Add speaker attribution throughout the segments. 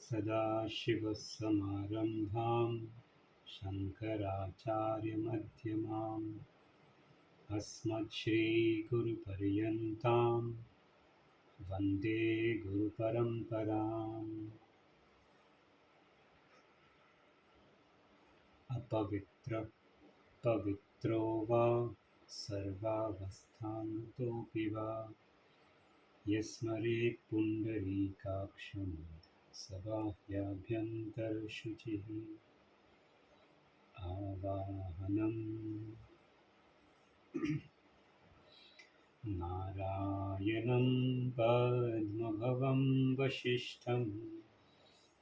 Speaker 1: सदाशिवसमारम्भां शङ्कराचार्यमध्यमाम् अस्मच्छ्रीगुरुपर्यन्तां वन्दे गुरुपरम्पराम्। पवित्रो वा सर्वावस्थांगतोऽपि वा यस्मरेत् पुण्डरीकाक्षं सबाह्याभ्यन्तरशुचिः। आवाहनम् नारायणं पद्मभवं वसिष्ठं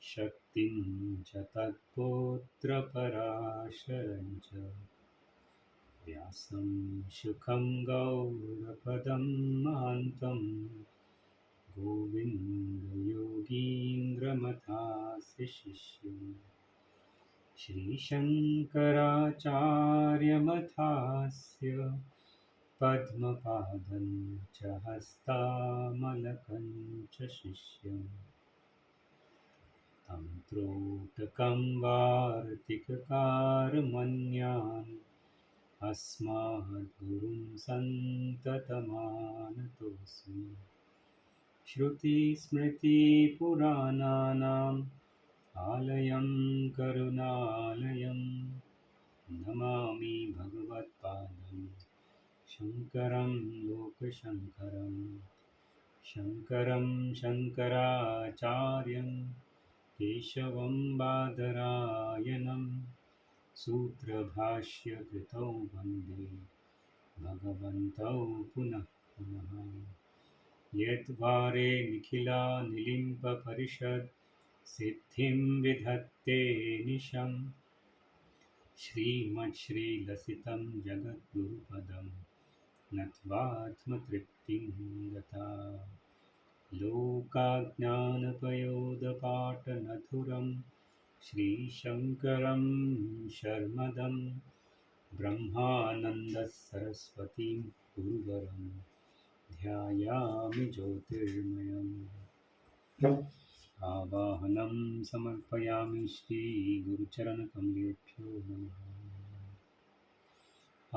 Speaker 1: शक्तिं च तत्पुत्रपराशरं च व्यासं शुकं गौडपदं महान्तं गोविन्दयोगीन्द्रमथास्य शिष्यं श्रीशङ्कराचार्यमथास्य पद्मपादं च हस्तामलकं च शिष्यं तं त्रोटकं वार्तिककारमन्यान् अस्मद्गुरुं सन्ततमानतोऽस्मि। श्रुतिस्मृतिपुराणानाम् आलयं करुणालयं नमामि भगवत्पादं शङ्करं लोकशङ्करं। शङ्करं शङ्कराचार्यं केशवं बादरायणं सूत्रभाष्यकृतौ वन्दे भगवन्तौ पुनः पुनः। यद्वारे निखिलानिलिम्पपरिषत् सिद्धिं विधत्ते निशं श्रीमच्छ्रीलसितं जगद्गुरुपदं नत्वात्मतृप्तिं गता। लोकाज्ञानपयोदपाटनधुरं श्रीशङ्करं शर्मदं ब्रह्मानन्दसरस्वतीं गुरुवरं ध्यायामि ज्योतिर्मयम्। आवाहनं समर्पयामि श्रीगुरुचरणकमलेभ्यो नमः।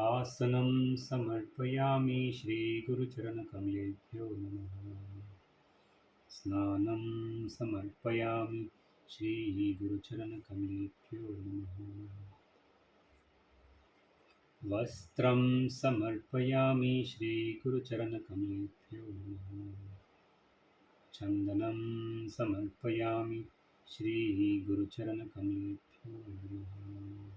Speaker 1: आसनं समर्पयामि श्रीगुरुचरणकमलेभ्यो नमः। स्नानं समर्पयामि श्रीगुरुचरणकमलेभ्यो नमः। वस्त्रं समर्पयामि श्रीगुरुचरणकमलेभ्यो नमः। चन्दनं समर्पयामि श्रीगुरुचरणकमलेभ्यो नमः।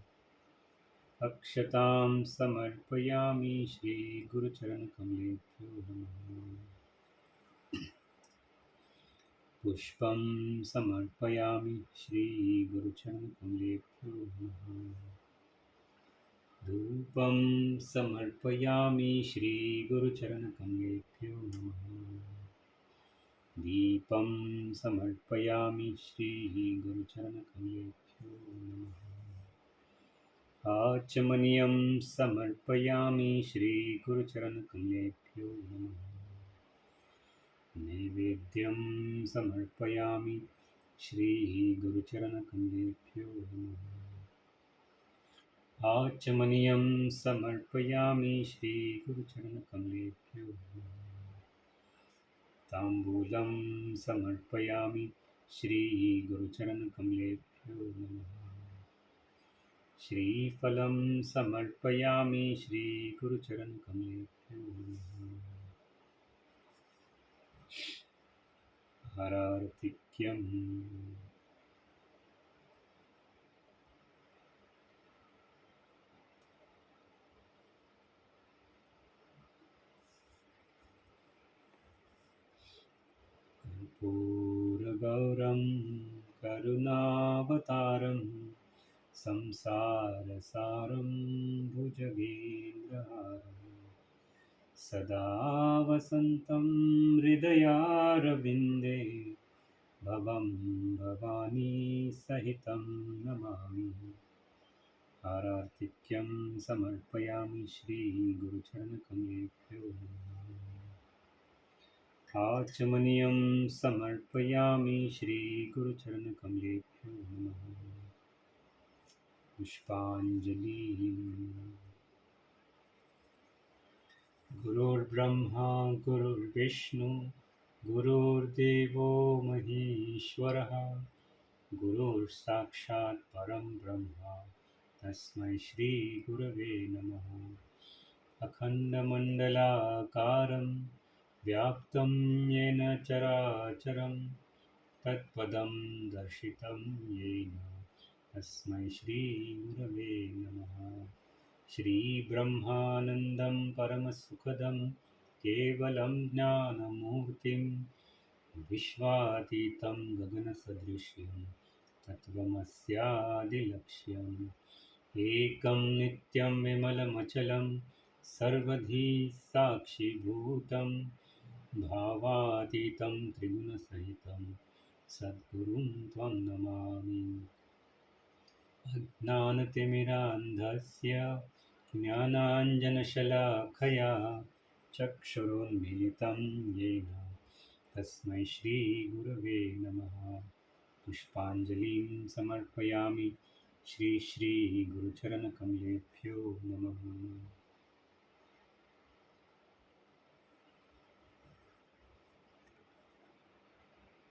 Speaker 1: अक्षतां समर्पयामि श्रीगुरुचरणकमलेभ्यो नमः। पुष्पं समर्पयामि श्रीगुरुचरणकमलेभ्यो नमः। धूपं समर्पयामि श्रीगुरुचरणकमलेभ्यो नमः। दीपं समर्पयामि श्रीगुरुचरणकमलेभ्यो नमः। आचमनीयं समर्पयामि श्रीगुरुचरणकमलेभ्यो नमः। नैवेद्यं समर्पयामि श्रीगुरुचरणकमलेभ्यो नमः। आचमनीयं समर्पयामि श्रीगुरुचरणकमलेभ्यो नमः। ताम्बूलं समर्पयामि श्रीगुरुचरणकमलेभ्यो नमः। श्रीफलं समर्पयामि श्रीगुरुचरणकमलेभ्यो नमः। हरार्तिक्यम्। कर्पूरगौरं करुणावतारं संसारसारं भुजगेन्द्रहारं सदा वसन्तं हृदयारविन्दे भवं भवानी सहितं नमामि। हारार्तिक्यं समर्पयामि श्रीगुरुचरणकमलेभ्यो नमः। आचमनीयं समर्पयामि श्रीगुरुचरणकमलेभ्यो नमः। पुष्पाञ्जलिः। गुरुर्ब्रह्मा गुरुर्विष्णु गुरुर्देवो महेश्वरः, गुरुर्साक्षात् परं ब्रह्म तस्मै श्रीगुरवे नमः। अखण्डमण्डलाकारं व्याप्तं येन चराचरं तत्पदं दर्शितं येन तस्मै श्रीगुरवे नमः। श्रीब्रह्मानन्दं परमसुखदं केवलं ज्ञानमूर्तिं विश्वातीतं गगनसदृशं तत्त्वमस्यादिलक्ष्यम् एकं नित्यं विमलमचलं सर्वधी साक्षिभूतं भावातीतं त्रिगुणसहितं सद्गुरुं त्वं नमामि। अज्ञानतिमिरान्धस्य ज्ञानाञ्जनशलाखया चक्षुरुन्मीलितं येन तस्मै श्रीगुरवे नमः। पुष्पाञ्जलिं समर्पयामि श्रीगुरुचरणकमलेभ्यो नमः।